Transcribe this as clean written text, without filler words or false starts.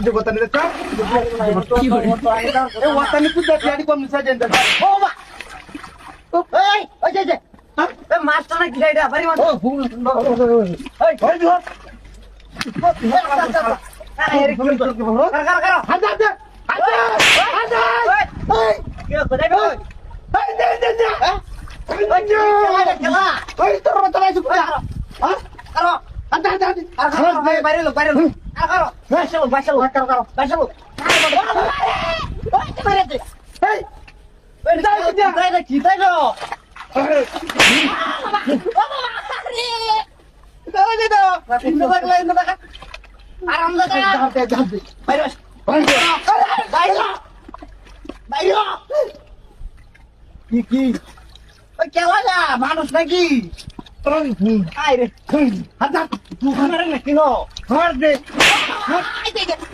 যে কথা নিতে চাও এই ওয়াতা নি কুদা টিয়াড়ি কম নিছে দেন ও মা এই ওই যে এ মাছটা না গিরাইডা বাড়ি মাছ ও ভুল এই ওই দিও আরে কি করো করো হাজা হাজা হাজা এই কি কোথায় গো এই দে দে দে খেলা ওই তোর মত নাই সুপা হ্যাঁ করো হাজা হাজা বাইরে লোক করো বাসলো ওই মারে দে এই ওই যাই দে কি তাই গো দাও দে দাও ইন্দা লাগলা ইন্দা লাগা আরাম দে যাবে যাবে বাইরে বাইরে বাইরে কি কি ওই কেলা না মানুষ নাকি আয় রে হাজা তুই খানারে নাকি know her they I they